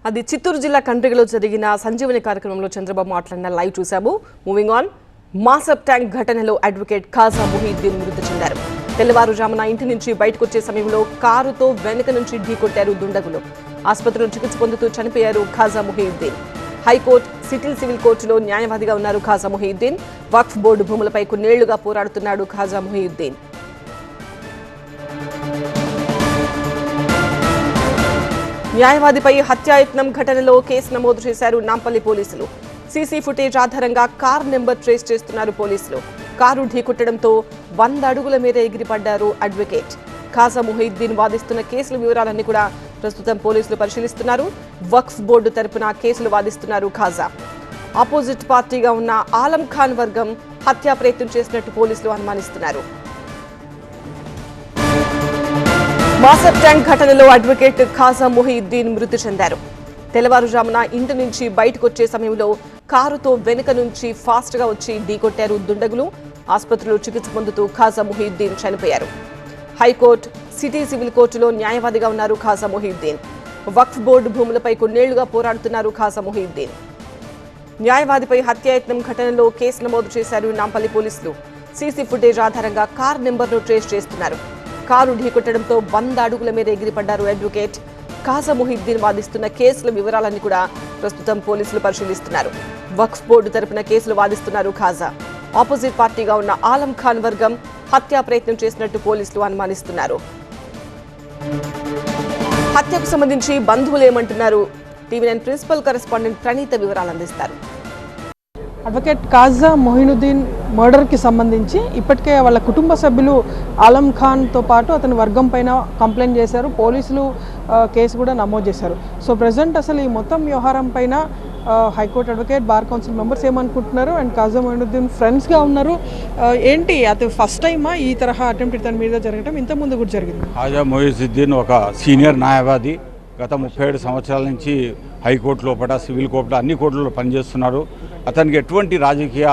అది చిత్తూరు జిల్లా కండ్రిగలో జరిగిన సంజీవని కార్యక్రమంలో చంద్రబాబు మాట్లాడిన లైవ్ చూసాము. Moving on. మాసబ్ ట్యాంక్ ఘటనలో అడ్వకేట్ ఖాజా మొహియుద్దీన్ మృతి చెందారు. తెల్లవారుజామున ఇంటి నుంచి బయటకు వచ్చే సమయంలో కారుతో వెనుక నుంచి ఢీకొట్టారు దుండగులు. ఆసుపత్రిలో చికిత్స పొందుతూ చనిపోయారు ఖాజా మొహియుద్దీన్. హైకోర్టు సివిల్ కోర్టులో న్యాయవాదిగా ఉన్నారు ఖాజా మొహియుద్దీన్. వక్ఫ్ బోర్డు భూములపై కొన్నేళ్లుగా పోరాడుతున్నాడు ఖాజా మొహియుద్దీన్. న్యాయవాదిపై హత్యాయత్నం ఘటనలో కేసు నమోదు చేశారు నాంపల్లి పోలీసులు. సీసీ ఫుటేజ్ ఆధారంగా కార్ నెంబర్ ట్రేస్ చేస్తున్నారు పోలీసులు. కారు ఢీకొట్టడంతో 100 అడుగుల మేర ఎగిరిపడ్డారు అడ్వకేట్. ఖాజా మొహియుద్దీన్ వాదిస్తున్న కేసుల వివరాలన్నీ కూడా ప్రస్తుతం పోలీసులు పరిశీలిస్తున్నారు. వక్ఫ్ బోర్డు తరపున కేసులు వాదిస్తున్నారు ఖాజా. ఆపోజిట్ పార్టీగా ఉన్న ఆలం ఖాన్ వర్గం హత్యా ప్రయత్నం చేసినట్టు పోలీసులు అనుమానిస్తున్నారు. మాసబ్ ట్యాంక్ ఘటనలో అడ్వకేట్ ఖాజా మొహియుద్దీన్ మృతి చెందారు. తెల్లవారుజామున ఇంటి నుంచి బయటకు వచ్చే సమయంలో కారుతో వెనుక నుంచి ఫాస్ట్ గా వచ్చి ఢీకొట్టారు దుండగులు. ఆసుపత్రిలో చికిత్స పొందుతూ ఖాజా మొహియుద్దీన్ చనిపోయారు. హైకోర్టు సివిల్ కోర్టులో న్యాయవాదిగా ఉన్నారు ఖాజా మొహియుద్దీన్. వక్ఫ్ బోర్డు భూములపై కొన్నేళ్లుగా పోరాడుతున్నారు ఖాజా మొహియుద్దీన్. న్యాయవాదిపై హత్యాయత్నం ఘటనలో కేసు నమోదు చేశారు నాంపల్లి పోలీసులు. సీసీ ఫుటేజ్ ఆధారంగా కార్ నెంబర్ను ట్రేస్ చేస్తున్నారు. కారు ఢీకొట్టడంతో 100 అడుగుల మేర ఎగిరిపడ్డారు అడ్వకేట్. ఖాజా మొహియుద్దీన్ వాదిస్తున్న కేసుల వివరాలన్నీ కూడా ప్రస్తుతం పోలీసులు పరిశీలిస్తున్నారు. వక్ఫ్ బోర్డు తరపున కేసులు వాదిస్తున్నారు ఖాజా. ఆపోజిట్ పార్టీగా ఉన్న ఆలం ఖాన్ వర్గం హత్యా ప్రయత్నం చేసినట్టు పోలీసులు అనుమానిస్తున్నారు. హత్యకు సంబంధించి బంధువులు ఏమంటున్నారు? టీవీ9 ప్రిన్సిపల్ కరెస్పాండెంట్ ప్రణీత వివరాలు అందిస్తారు. అడ్వకేట్ ఖాజా మొహియుద్దీన్ మర్డర్కి సంబంధించి ఇప్పటికే వాళ్ళ కుటుంబ సభ్యులు ఆలం ఖాన్తో పాటు అతని వర్గం పైన కంప్లైంట్ చేశారు. పోలీసులు కేసు కూడా నమోదు చేశారు. సో ప్రజెంట్ అసలు ఈ మొత్తం వ్యవహారం పైన high court advocate, bar council members ఏమనుకుంటున్నారు అండ్ ఖాజా మొహియుద్దీన్ ఫ్రెండ్స్గా ఉన్నారు. ఏంటి అది ఫస్ట్ టైమా ఈ తరహా అటెంప్ట్ ఇతని మీద జరగడం? ఇంతకుముందు కూడా జరిగింది. ఖాజా మొహియుద్దీన్ ఒక సీనియర్ న్యాయవాది. గత 37 సంవత్సరాల నుంచి హైకోర్టు లోపల, సివిల్ కోర్టులో, అన్ని కోర్టులలో పనిచేస్తున్నారు. అతనికి ఎటువంటి రాజకీయ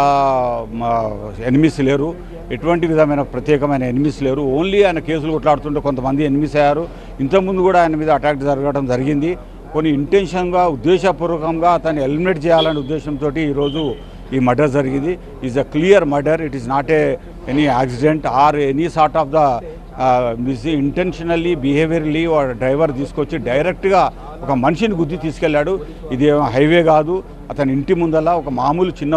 ఎనిమిస్ లేరు, ఎటువంటి విధమైన ప్రత్యేకమైన ఎనిమిస్ లేరు. ఓన్లీ ఆయన కేసులు కొట్లాడుతుంటే కొంతమంది ఎనిమిస్ అయ్యారు. ఇంతకుముందు కూడా ఆయన మీద అటాక్ జరగడం జరిగింది. కొన్ని ఇంటెన్షన్గా, ఉద్దేశపూర్వకంగా అతన్ని ఎలిమినేట్ చేయాలనే ఉద్దేశంతో ఈరోజు ఈ మర్డర్ జరిగింది. Is a clear murder. It is not any accident or any sort of the intentionally behaviourly driver తీసుకొచ్చి డైరెక్ట్గా ఒక మనిషిని గుద్ది తీసుకెళ్లాడు. ఇది హైవే కాదు. అతని ఇంటి ముందల ఒక మామూలు చిన్న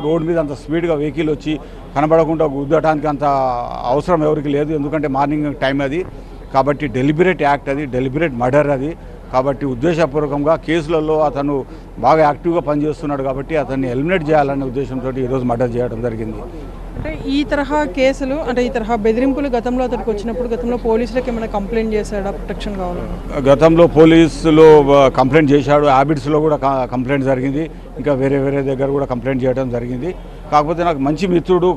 రోడ్ మీద అంత స్పీడ్గా వెహికల్ వచ్చి కనబడకుండా గుద్దడానికి అంత అవసరం ఎవరికి లేదు. ఎందుకంటే మార్నింగ్ టైం అది. కాబట్టి డెలిబరేట్ యాక్ట్ అది, డెలిబరేట్ మర్డర్ అది. కాబట్టి ఉద్దేశపూర్వకంగా కేసులలో అతను బాగా యాక్టివ్గా పనిచేస్తున్నాడు కాబట్టి అతన్ని ఎలిమినేట్ చేయాలనే ఉద్దేశంతో ఈరోజు మర్డర్ చేయడం జరిగింది. అంటే ఈ తరహా కేసులు, అంటే ఈ తరహా బెదిరింపులు గతంలో అతనికి వచ్చినప్పుడు గతంలో పోలీసులకు ఏమైనా కంప్లైంట్ చేశాడా ప్రొటెక్షన్ కావాలని? గతంలో పోలీసులో కంప్లైంట్ చేశాడు. హ్యాబిట్స్లో కూడా కంప్లైంట్ జరిగింది. ఇంకా వేరే దగ్గర కూడా కంప్లైంట్ చేయడం జరిగింది. కాకపోతే నాకు మంచి మిత్రుడు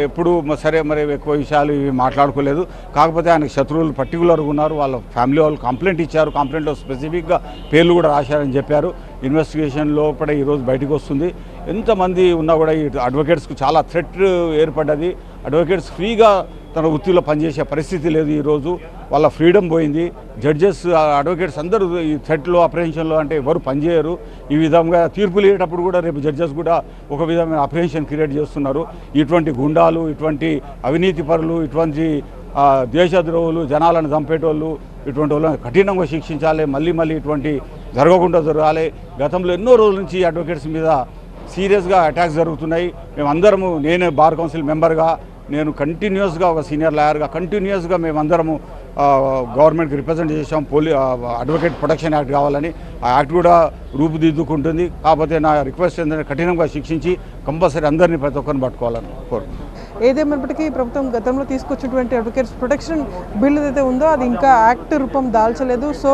ఎప్పుడు సరే మరి ఎక్కువ విషయాలు ఇవి మాట్లాడుకోలేదు. కాకపోతే ఆయనకు శత్రువులు పర్టికులర్గా ఉన్నారు. వాళ్ళ ఫ్యామిలీ వాళ్ళు కంప్లైంట్ ఇచ్చారు. కంప్లైంట్లో స్పెసిఫిక్గా పేర్లు కూడా రాశారని చెప్పారు. ఇన్వెస్టిగేషన్లో కూడా ఈరోజు బయటకు వస్తుంది. ఎంతమంది ఉన్నా కూడా ఈ అడ్వకేట్స్కు చాలా థ్రెట్ ఏర్పడ్డది. అడ్వకేట్స్ ఫ్రీగా తన వృత్తిలో పనిచేసే పరిస్థితి లేదు. ఈరోజు వాళ్ళ ఫ్రీడమ్ పోయింది. జడ్జెస్, అడ్వకేట్స్ అందరూ ఈ థ్రెట్లో, అప్రహెన్షన్లో అంటే ఎవరు పనిచేయరు. ఈ విధంగా తీర్పులు ఇయ్యేటప్పుడు కూడా రేపు జడ్జెస్ కూడా ఒక విధమైన అప్రహెన్షన్ క్రియేట్ చేస్తున్నారు. ఇటువంటి గుండాలు, ఇటువంటి అవినీతి పరులు, ఇటువంటి దేశద్రోహులు, జనాలను చంపేటోళ్ళు, ఇటువంటి వాళ్ళని కఠినంగా శిక్షించాలి. మళ్ళీ ఇటువంటి జరగకుండా జరగాలి. గతంలో ఎన్నో రోజుల నుంచి అడ్వకేట్స్ మీద సీరియస్గా అటాక్స్ జరుగుతున్నాయి. మేమందరము, నేను బార్ కౌన్సిల్ మెంబర్గా, నేను కంటిన్యూస్గా ఒక సీనియర్ లాయర్గా కంటిన్యూస్గా మేమందరము గవర్నమెంట్కి రిప్రజెంట్ చేసాం. అడ్వకేట్ ప్రొటెక్షన్ యాక్ట్ కావాలని. ఆ యాక్ట్ కూడా రూపుదిద్దుకుంటుంది. కాకపోతే నా రిక్వెస్ట్ ఏంటంటే కఠినంగా శిక్షించి కంపల్సరీ అందరినీ ప్రతి ఒక్కరిని పట్టుకోవాలని కోరుకుంటున్నాను. ఏదేమైనప్పటికీ ప్రభుత్వం గతంలో తీసుకొచ్చినటువంటి అడ్వకేట్స్ ప్రొటెక్షన్ బిల్ ఏదైతే ఉందో అది ఇంకా యాక్ట్ రూపం దాల్చలేదు. సో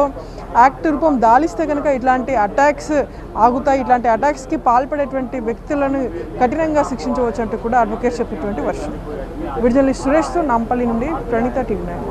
యాక్ట్ రూపం దాలిస్తే కనుక ఇట్లాంటి అటాక్స్ ఆగుతాయి. ఇట్లాంటి అటాక్స్కి పాల్పడేటువంటి వ్యక్తులను కఠినంగా శిక్షించవచ్చు అంటూ కూడా అడ్వకేట్స్ చెప్పేటువంటి వర్షం. విడుదల సురేష్తో నాంపల్లి నుండి ప్రణీత, టీవీ9.